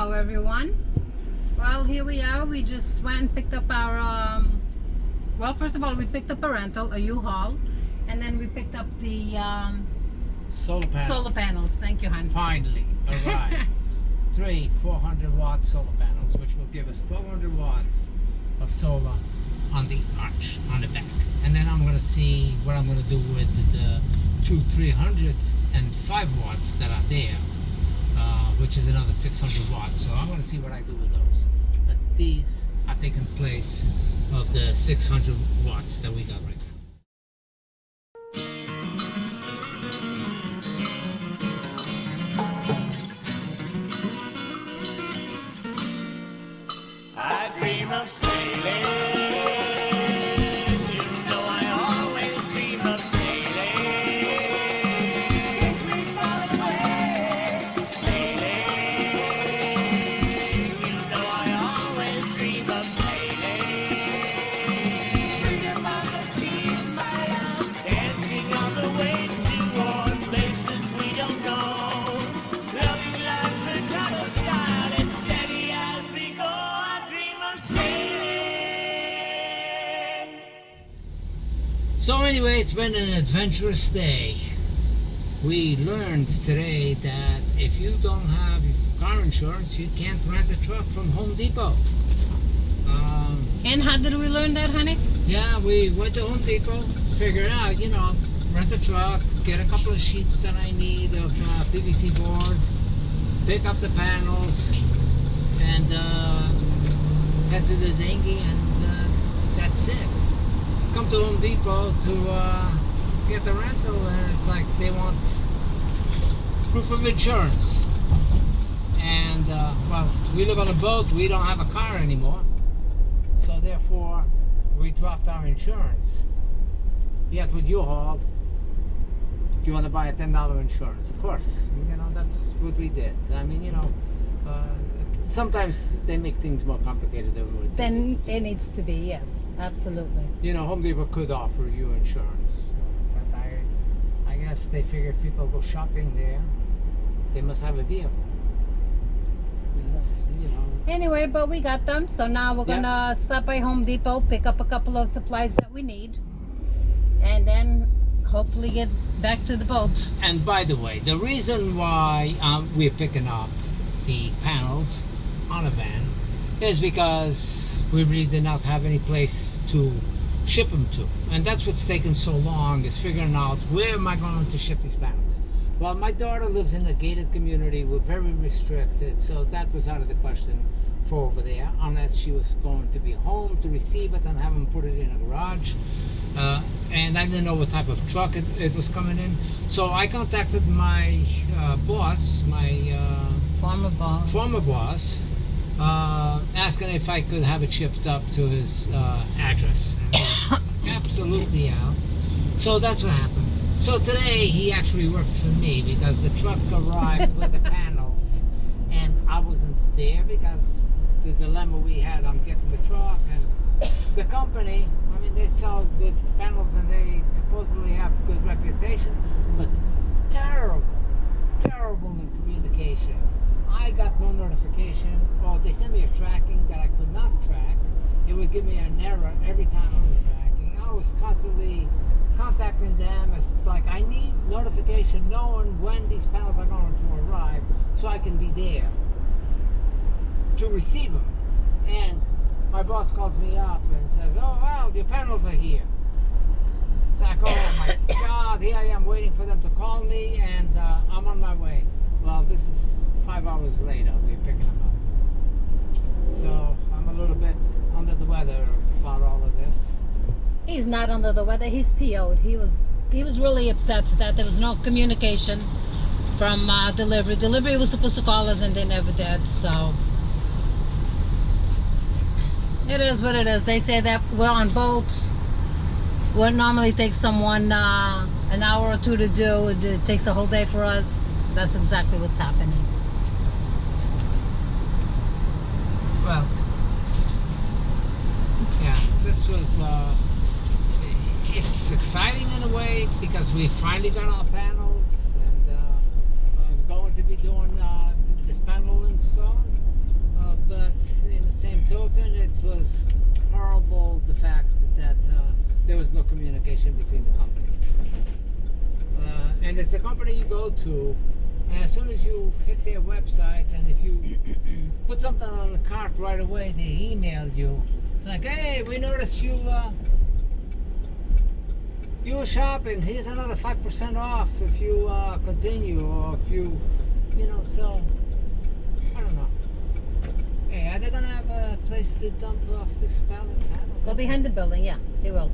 Hello everyone. Well, here we are. We just went and picked up our well, first of all, we picked up a rental, a U-Haul, and then we picked up the solar panels. Thank you, hon. Finally arrived. 3 400-watt solar panels, which will give us 1200 watts of solar on the arch, on the back. And then I'm going to see what I'm going to do with the 2 305 watts that are there, which is another 600 watts. So I'm going to see what I do with those. But these are taking place of the 600 watts that we got right now. I dream of sailing. You know I always dream of sailing. Take me far away, sailing. You know I always dream of sailing. Freedom on the seas, my love. Dancing on the waves to warm places we don't know. Loving life Ricardo style and steady as we go. So anyway, it's been an adventurous day. We learned today that if you don't have car insurance, you can't rent a truck from Home Depot. And how did we learn that, honey? Yeah, we went to Home Depot, figured out, rent a truck, get a couple of sheets that I need of PVC board, pick up the panels, and head to the dinghy, and that's it. Come to Home Depot to get the rental, and it's like they want proof of insurance. And well, we live on a boat, we don't have a car anymore, so therefore we dropped our insurance. Yet with U-Haul, you want to buy a $10 insurance, of course, that's what we did. I mean, sometimes they make things more complicated than what Then it needs to be, yes, absolutely. Home Depot could offer you insurance, but I guess they figure if people go shopping there, they must have a vehicle. Anyway, but we got them, so now we're gonna stop by Home Depot, pick up a couple of supplies that we need, and then hopefully get back to the boat. And by the way, the reason why we're picking up the panels on a van is because we really did not have any place to ship them to, and that's what's taken so long, is figuring out where am I going to ship these panels. Well, my daughter lives in a gated community, we're very restricted, so that was out of the question for over there, unless she was going to be home to receive it and have them put it in a garage. And I didn't know what type of truck it was coming in, so I contacted my boss, my former boss, asking if I could have it shipped up to his address. And he was absolutely out. So that's what happened. So today he actually worked for me, because the truck arrived with the panels and I wasn't there because the dilemma we had on getting the truck, and the company, I mean, they sell good panels and they supposedly have good reputation, but terrible in communication. I got no notification, or they sent me a tracking that I could not track. It would give me an error every time on the tracking. I was constantly contacting them as like, I need notification knowing when these panels are going to arrive so I can be there to receive them. And my boss calls me up and says, oh well, your panels are here. It's like, oh my God, here I am waiting for them to call me, and I'm on my way. Well, this is 5 hours later, we're picking them up. So I'm a little bit under the weather about all of this. He's not under the weather, he's PO'd. He was really upset that there was no communication from delivery. Delivery was supposed to call us and they never did, so it is what it is. They say that we're on boats. What normally takes someone an hour or two to do, it takes a whole day for us. That's exactly what's happening. Well, yeah, this was it's exciting in a way because we finally got our panels, and I'm going to be doing this panel install. happened, it was horrible, the fact that there was no communication between the company. And it's a company you go to, and as soon as you hit their website, and if you put something on the cart right away, they email you. It's like, hey, we noticed you you were shopping. Here's another 5% off if you continue, or if you know. So I don't know. Hey, are they gonna have a place to dump off this pallet? I don't Go think behind the building, yeah, they will.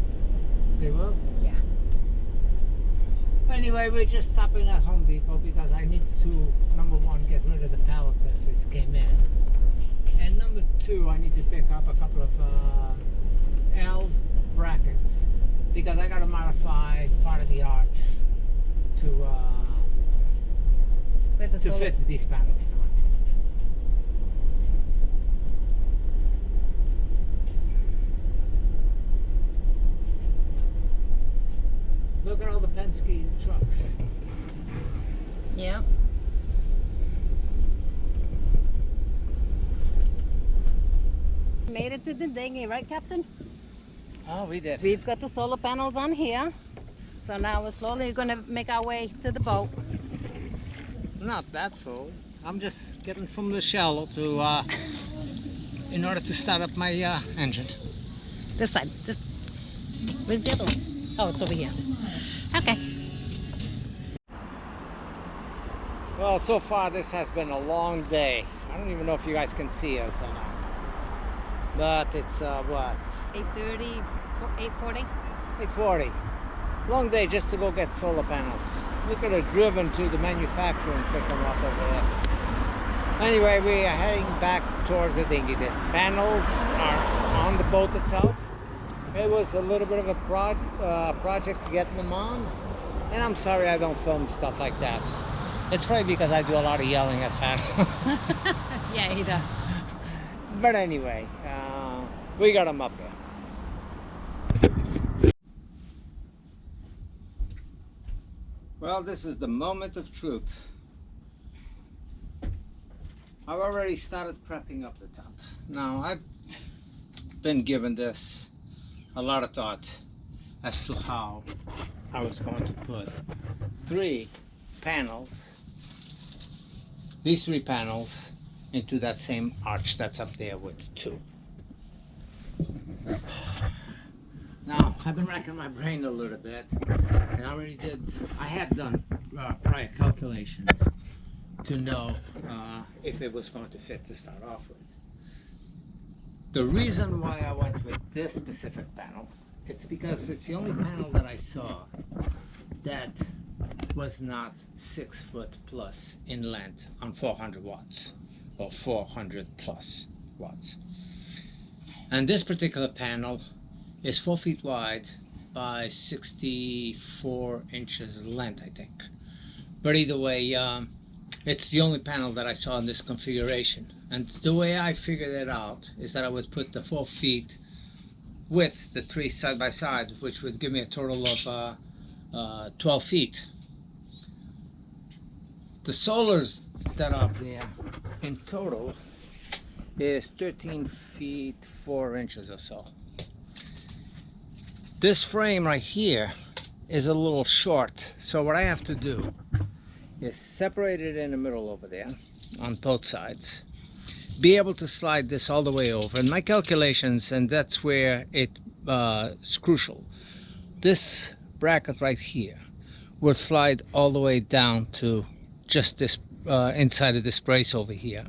so. They will. Yeah. Anyway, we're just stopping at Home Depot because I need to, number one, get rid of the pallet that this came in. And number two, I need to pick up a couple of L brackets because I got to modify part of the arch to With the solar. fit these panels on. Look at all the Penske trucks. Yeah. Made it to the dinghy, right, Captain? Oh, we did. We've got the solar panels on here. So now we're slowly going to make our way to the boat. Not that slow. I'm just getting from the shallow to, in order to start up my engine. This side. This. Where's the other one? Oh, it's over here. Okay. Well, so far this has been a long day. I don't even know if you guys can see us or not. But it's what? 8:30, 8:40. 8:40. Long day just to go get solar panels. We could have driven to the manufacturer and pick them up over there. Anyway, we are heading back towards the dinghy. The panels are on the boat itself. It was a little bit of a project getting them on. And I'm sorry I don't film stuff like that. It's probably because I do a lot of yelling at Fat. Yeah, he does. But anyway, we got them up there. Well, this is the moment of truth. I've already started prepping up the top. Now, I've been given this a lot of thought as to how I was going to put 3 panels, these 3 panels, into that same arch that's up there with 2. Now, I've been racking my brain a little bit, and I had done prior calculations to know if it was going to fit to start off with. The reason why I went with this specific panel, it's because it's the only panel that I saw that was not 6 foot plus in length on 400 watts or 400 plus watts. And this particular panel is 4 feet wide by 64 inches length, I think. But either way, it's the only panel that I saw in this configuration. And the way I figured it out is that I would put the 4 feet with the 3 side by side, which would give me a total of 12 feet. The solars that are there in total is 13 feet 4 inches or so. This frame right here is a little short, so what I have to do is separate it in the middle over there on both sides, be able to slide this all the way over. And my calculations, and that's where it's crucial, this bracket right here will slide all the way down to just this inside of this brace over here.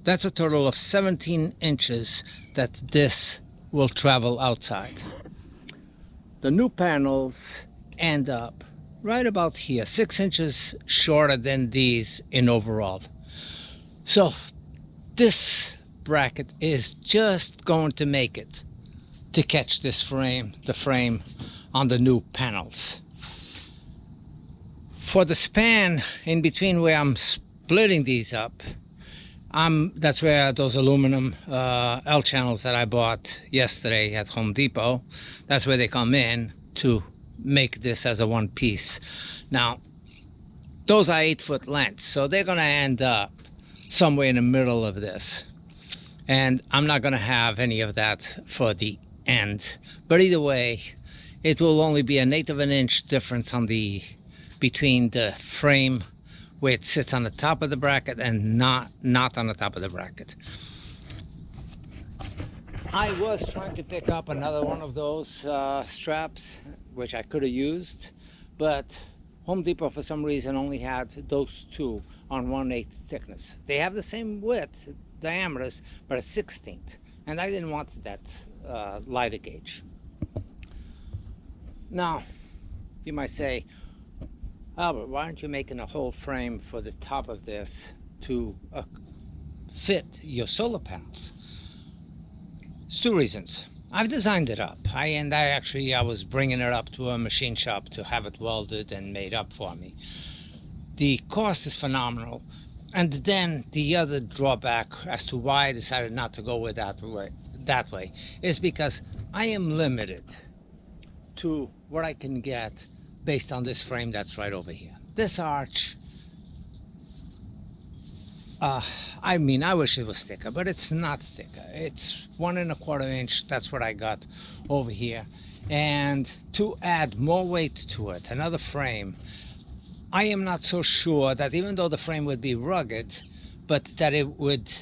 That's a total of 17 inches that this will travel outside. The new panels end up right about here, 6 inches shorter than these in overall. So this bracket is just going to make it to catch this frame, the frame on the new panels. For the span in between where I'm splitting these up, that's where those aluminum L channels that I bought yesterday at Home Depot, that's where they come in to make this as a one piece. Now, those are 8 foot lengths, so they're going to end up somewhere in the middle of this. and I'm not going to have any of that for the end. But either way, it will only be an eighth of an inch difference on the between the frame where it sits on the top of the bracket and not on the top of the bracket. I was trying to pick up another one of those straps, which I could have used, but Home Depot for some reason only had those two on 1/8 thickness. They have the same width, diameters, but a 1/16, and I didn't want that lighter gauge. Now, you might say, Albert, why aren't you making a whole frame for the top of this to fit your solar panels? It's two reasons. I've designed it up. I was bringing it up to a machine shop to have it welded and made up for me. The cost is phenomenal. And then the other drawback as to why I decided not to go with that way is because I am limited to what I can get based on this frame that's right over here. This arch, I mean, I wish it was thicker, but it's not thicker. It's 1 1/4 inch. That's what I got over here. And to add more weight to it, another frame, I am not so sure that even though the frame would be rugged, but that it would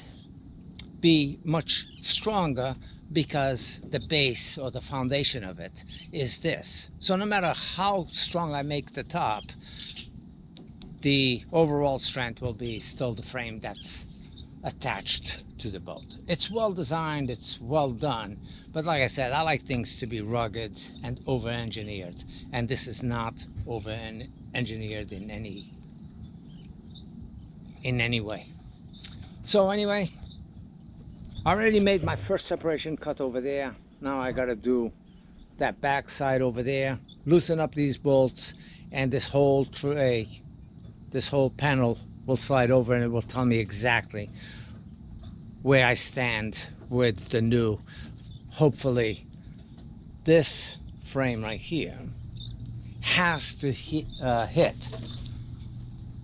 be much stronger because the base or the foundation of it is this. So no matter how strong I make the top, the overall strength will be still the frame that's attached to the boat. It's well designed, it's well done, but like I said, I like things to be rugged and over-engineered, and this is not over-engineered in any way. So anyway, I already made my first separation cut over there. Now I gotta do that back side over there, loosen up these bolts, and this whole tray, this whole panel will slide over, and it will tell me exactly where I stand with the new. Hopefully this frame right here has to hit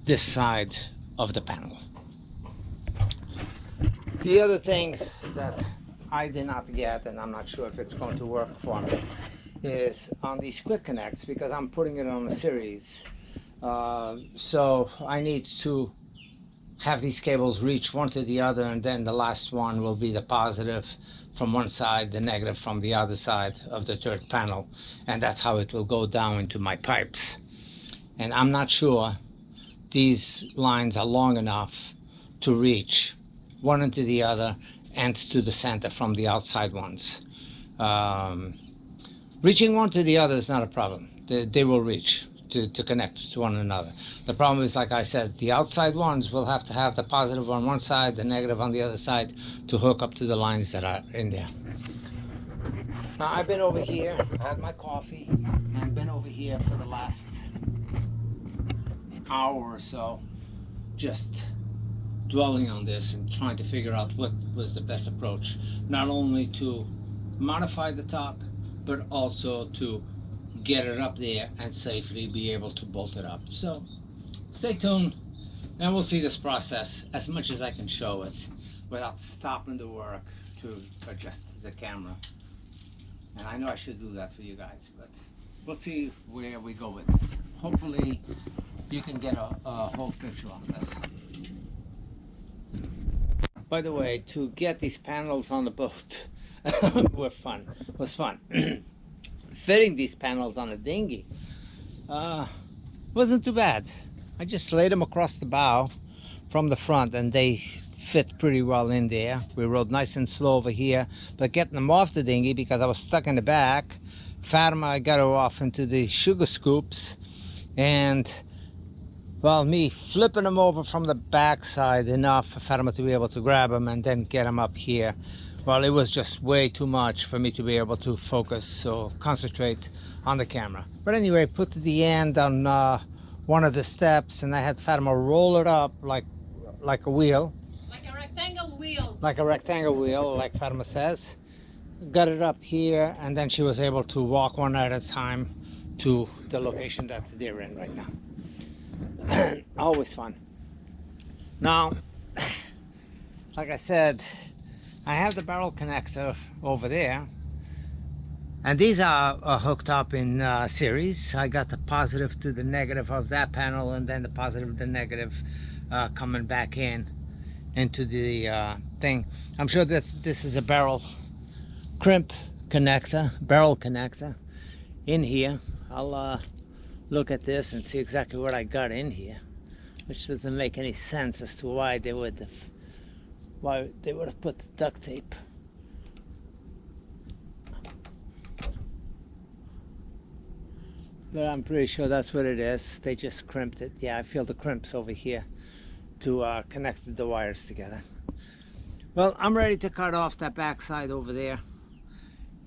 this side of the panel. The other thing that I did not get, and I'm not sure if it's going to work for me, is on these quick connects, because I'm putting it on a series. So I need to have these cables reach one to the other, and then the last one will be the positive from one side, the negative from the other side of the third panel, and that's how it will go down into my pipes. And I'm not sure these lines are long enough to reach one into the other and to the center from the outside ones. Reaching one to the other is not a problem. They will reach to connect to one another. The problem is, like I said, the outside ones will have to have the positive on one side, the negative on the other side, to hook up to the lines that are in there. Now I've been over here, had my coffee, and been over here for the last hour or so, just dwelling on this and trying to figure out what was the best approach, not only to modify the top, but also to get it up there and safely be able to bolt it up. So stay tuned, and we'll see this process as much as I can show it without stopping the work to adjust the camera. And I know I should do that for you guys, but we'll see where we go with this. Hopefully you can get a whole picture on this. By the way, to get these panels on the boat was fun. Fitting these panels on a dinghy wasn't too bad. I just laid them across the bow from the front, and they fit pretty well in there. We rode nice and slow over here, but getting them off the dinghy, because I was stuck in the back, Fatima, I got her off into the sugar scoops, and well, me flipping them over from the back side enough for Fatima to be able to grab them and then get them up here. Well, it was just way too much for me to be able to focus or concentrate on the camera. But anyway, put the end on one of the steps, and I had Fatima roll it up like a wheel. Like a rectangle wheel. Like a rectangle wheel, like Fatima says. Got it up here, and then she was able to walk one at a time to the location that they're in right now. Always fun. Now, like I said, I have the barrel connector over there, and these are hooked up in series. I got the positive to the negative of that panel, and then the positive to the negative coming back in into the thing. I'm sure that this is a barrel barrel connector in here. I'll look at this and see exactly what I got in here, which doesn't make any sense as to why they would have put duct tape. But I'm pretty sure that's what it is. They just crimped it. Yeah, I feel the crimps over here to connect the wires together. Well, I'm ready to cut off that backside over there.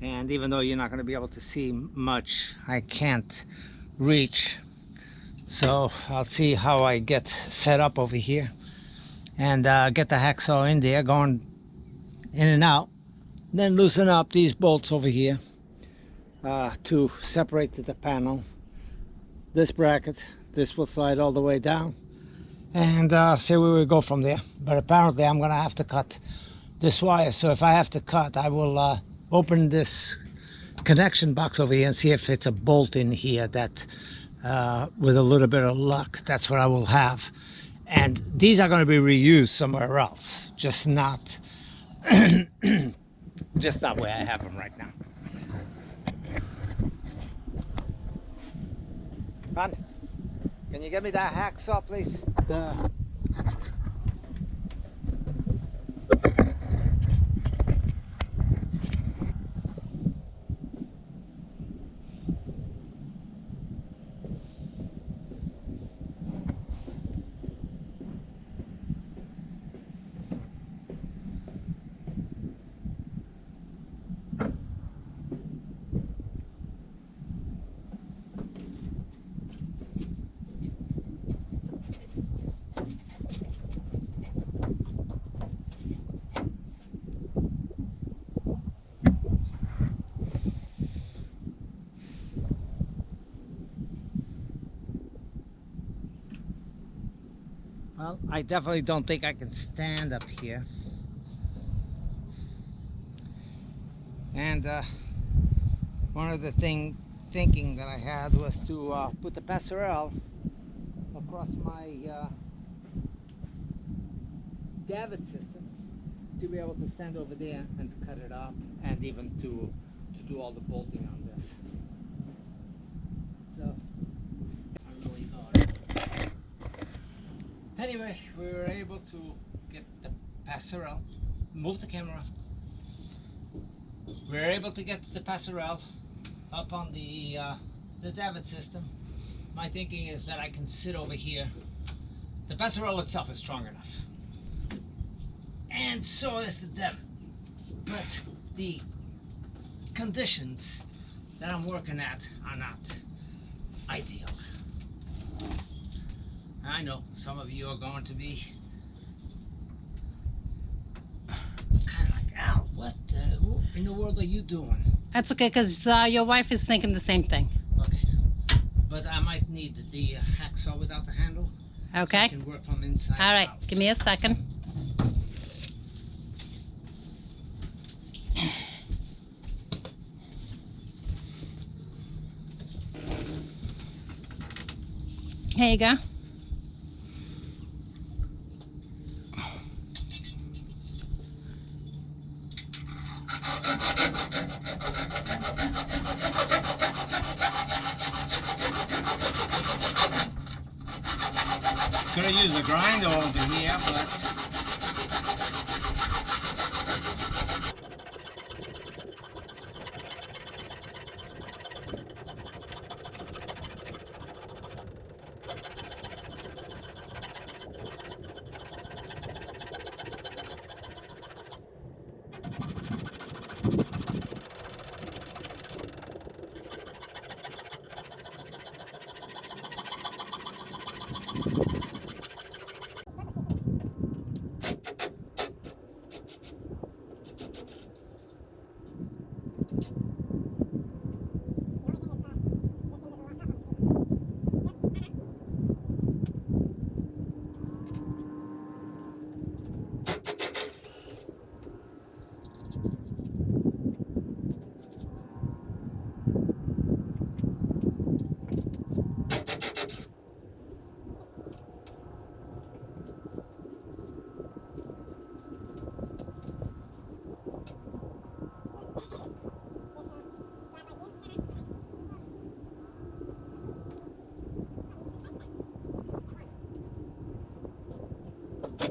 And even though you're not going to be able to see much, I can't reach. So I'll see how I get set up over here and get the hacksaw in there, going in and out. Then loosen up these bolts over here to separate the panel. This bracket, this will slide all the way down, and see where we go from there. But apparently I'm gonna have to cut this wire, so if I have to cut, I will open this connection box over here and see if it's a bolt in here that with a little bit of luck, that's what I will have. And these are going to be reused somewhere else, just not just not where I have them right now. Hon, can you get me that hacksaw, please? Well, I definitely don't think I can stand up here. And one of the thinking that I had was to put the passerelle across my davit system to be able to stand over there and to cut it up, and even to do all the bolting on this. So I really thought. Anyway, we were able to get the passerelle, move the camera. We were able to get the passerelle up on the davit system. My thinking is that I can sit over here. The passerelle itself is strong enough, and so is the davit. But the conditions that I'm working at are not ideal. I know some of you are going to be kind of like, Al, what in the world are you doing? That's okay, because your wife is thinking the same thing. Okay, but I might need the hacksaw without the handle. Okay. So I can work from inside. All right, out. give me a second. Here you go. Could have used a grinder over here, but I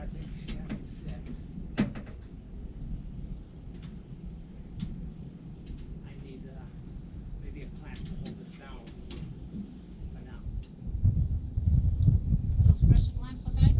think she has to sit. I need maybe a plant to hold this down for now. Those pressure lamps, okay?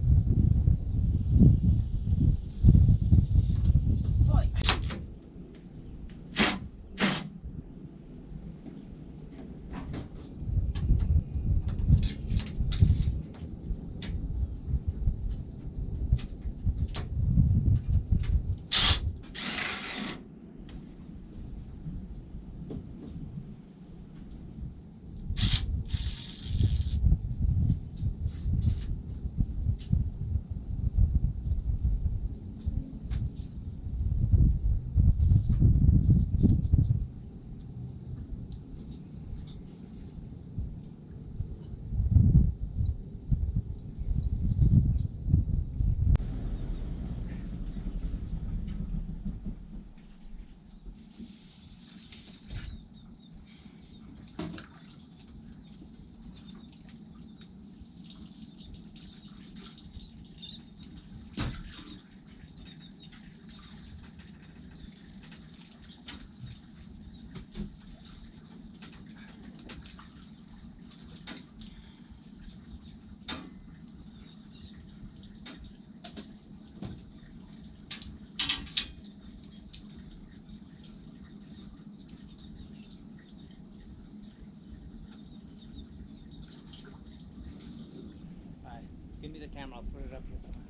Alright, give me the camera, I'll put it up here somewhere.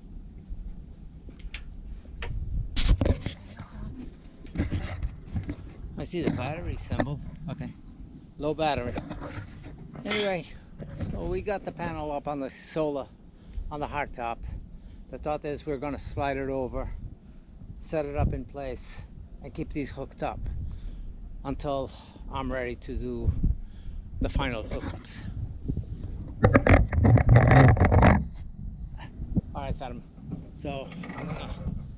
I see the battery symbol. Okay. Low battery. Anyway, so we got the panel up on the solar, on the hardtop. The thought is we're going to slide it over, set it up in place, and keep these hooked up until I'm ready to do the final hookups. Alright, Fatima. So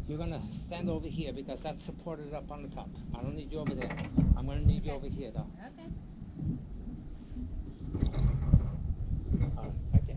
you're gonna stand over here because that's supported up on the top. I don't need you over there. I'm gonna need you over here though. Okay. Alright, right there.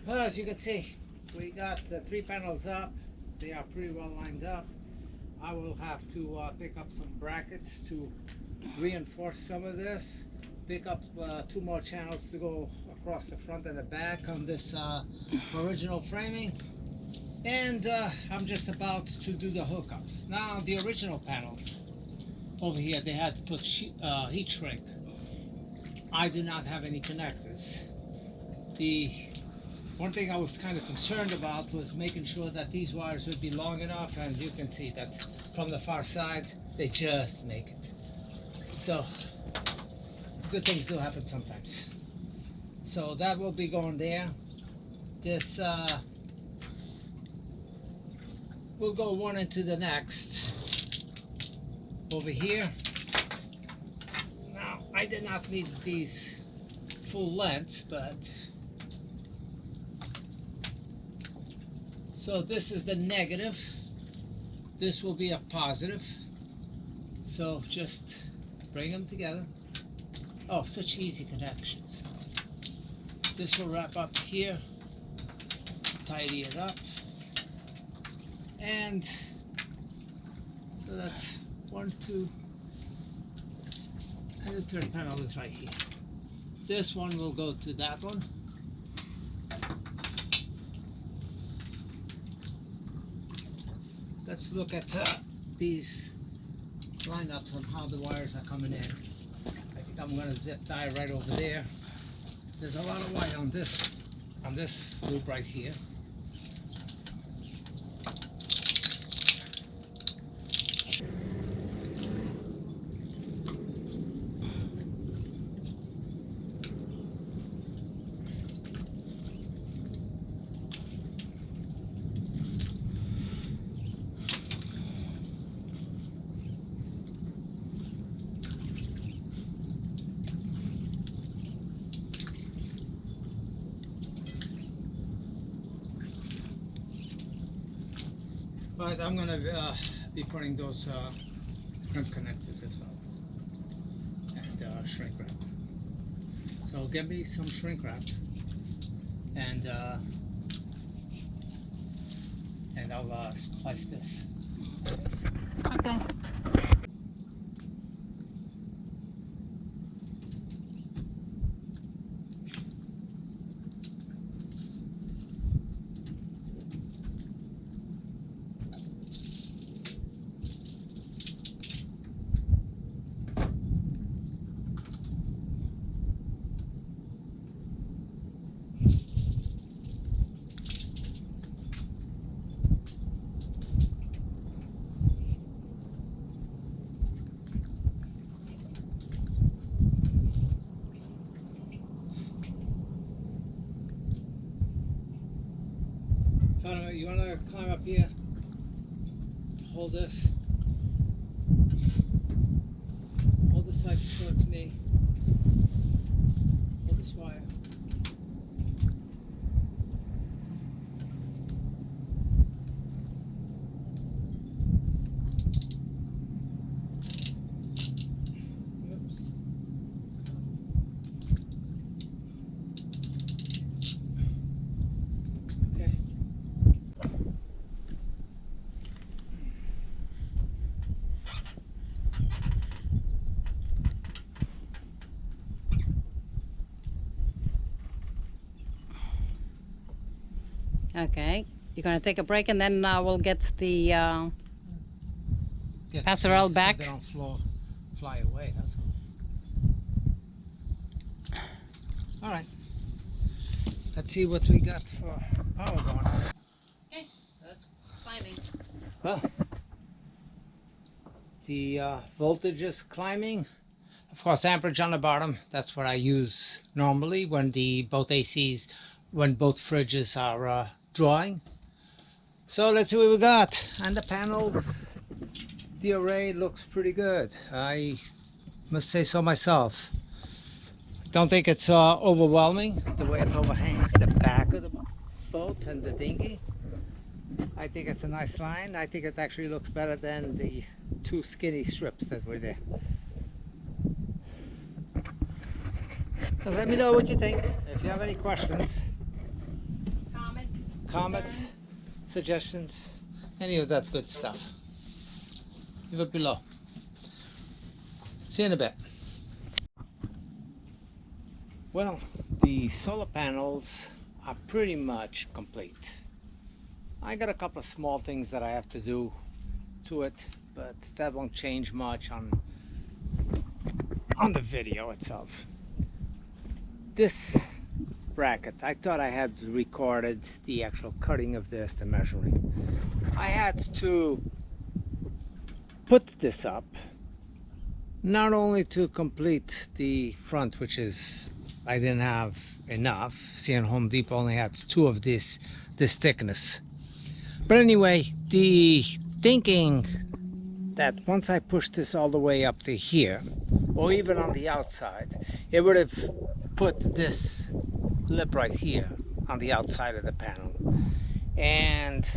Well, as you can see, we got 3 panels up. They are pretty well lined up. I will have to pick up some brackets to reinforce some of this. Pick up 2 more channels to go across the front and the back on this original framing. And I'm just about to do the hookups. Now, the original panels over here, they had to put heat shrink. I do not have any connectors. The one thing I was kind of concerned about was making sure that these wires would be long enough, and you can see that from the far side, they just make it. So, good things do happen sometimes. So that will be going there. this we'll go one into the next over here. Now I did not need these full lengths, but so this is the negative, this will be a positive, so just bring them together. Oh, such easy connections. This will wrap up here, tidy it up, and so that's 1, 2, and the third panel is right here. This one will go to that one. Let's look at these lineups on how the wires are coming in. I think I'm going to zip tie right over there. There's a lot of wire on this loop right here. But I'm gonna be putting those crimp connectors as well, and shrink wrap. So get me some shrink wrap, and I'll splice this. Okay. You want to climb up here? Hold this. Hold the sides towards me. Hold this wire. Oops. Okay. Okay. You're gonna take a break, and then we'll get the Get Passerelle these back. So they don't fly away, that's all. All right. Let's see what we got for power going. Okay, that's climbing. Well, the voltage is climbing. Of course, amperage on the bottom. That's what I use normally when both fridges are drawing. So let's see what we got. And the panels, the array looks pretty good. I must say so myself. Don't think it's overwhelming the way it overhangs the back of the boat and the dinghy. I think it's a nice line. I think it actually looks better than the two skinny strips that were there. So let me know what you think. If you have any questions, comments, suggestions, any of that good stuff, leave it below. See you in a bit. Well, the solar panels are pretty much complete. I got a couple of small things that I have to do to it, but that won't change much on the video itself. This bracket, I thought I had recorded the actual cutting of this, the measuring. I had to put this up not only to complete the front, which is I didn't have enough. See, in Home Depot only had 2 of this thickness. But anyway, the thinking that once I push this all the way up to here, or even on the outside, it would have put this lip right here on the outside of the panel. And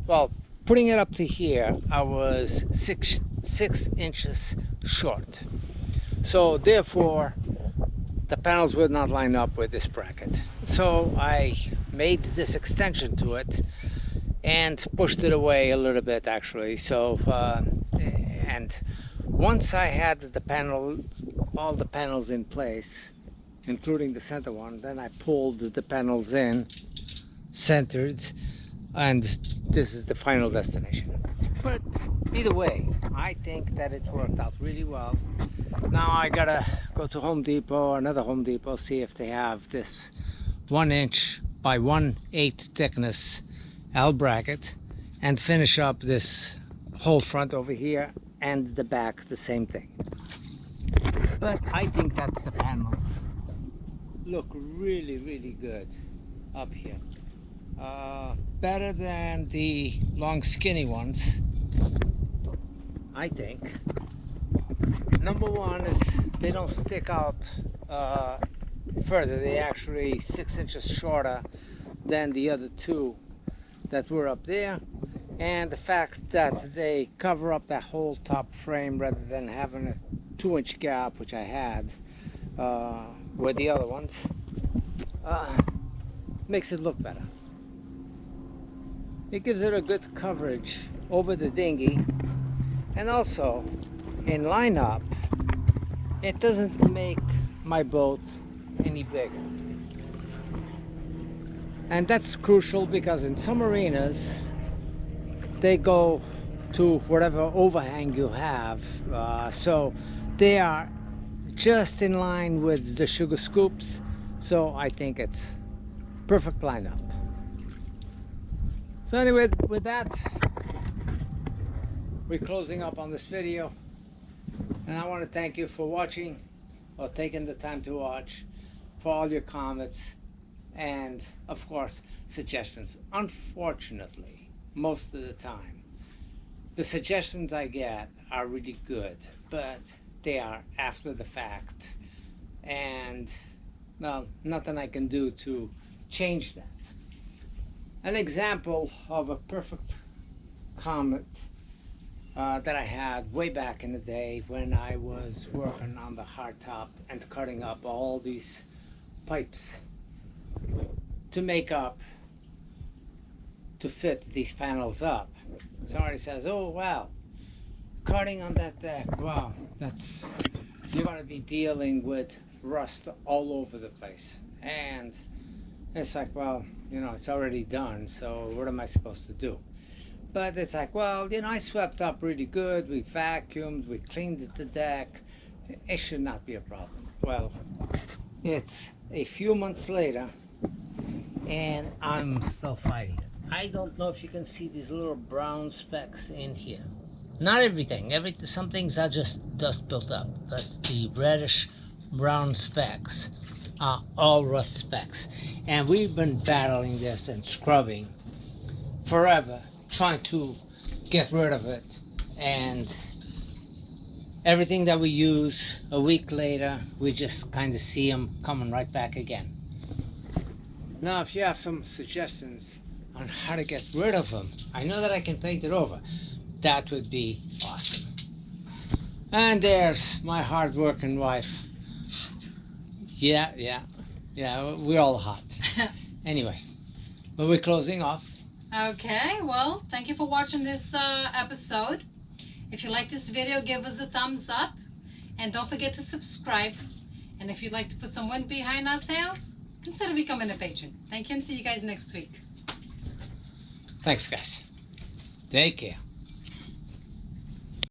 well, putting it up to here, I was six inches short. So therefore, the panels would not line up with this bracket. So I made this extension to it and pushed it away a little bit, actually. So and once I had the panel, all the panels in place, including the center one, then I pulled the panels in, centered, and this is the final destination. But either way, I think that it worked out really well. Now I gotta go to Home Depot, another Home Depot, see if they have this 1 inch by 1/8 thickness L bracket, and finish up this whole front over here and the back the same thing. But I think that the panels look really good up here. Better than the long skinny ones, I think. Number one is they don't stick out further. They actually 6 inches shorter than the other 2 that were up there, and the fact that they cover up that whole top frame rather than having a 2-inch gap, which I had with the other ones, makes it look better. It gives it a good coverage over the dinghy, and also in lineup, it doesn't make my boat any bigger. And that's crucial because in some marinas, they go to whatever overhang you have, so they are just in line with the sugar scoops. So I think it's perfect lineup. So anyway, with that, we're closing up on this video, and I want to thank you for watching, or taking the time to watch, for all your comments and of course suggestions. Unfortunately, most of the time the suggestions I get are really good, but they are after the fact, and well, nothing I can do to change that. An example of a perfect comment that I had way back in the day when I was working on the hardtop and cutting up all these pipes to make up, to fit these panels up. Somebody says, oh well, cutting on that deck, wow, that's, you're going to be dealing with rust all over the place. And it's like, well, you know, it's already done, so what am I supposed to do? But it's like, well, you know, I swept up really good, we vacuumed, we cleaned the deck, it should not be a problem. Well, it's a few months later, and I'm still fighting it. I don't know if you can see these little brown specks in here. Not everything, some things are just dust built up, but the reddish brown specks are all rust specks. And we've been battling this and scrubbing forever, trying to get rid of it. And everything that we use, a week later, we just kind of see them coming right back again. Now, if you have some suggestions on how to get rid of them, I know that I can paint it over. That would be awesome. And there's my hard-working wife. Yeah, we're all hot. Anyway, but we're closing off. Okay, well, thank you for watching this episode. If you like this video, give us a thumbs up, and don't forget to subscribe. And if you'd like to put some wind behind our sails, consider becoming a patron. Thank you, and see you guys next week. Thanks, guys. Take care.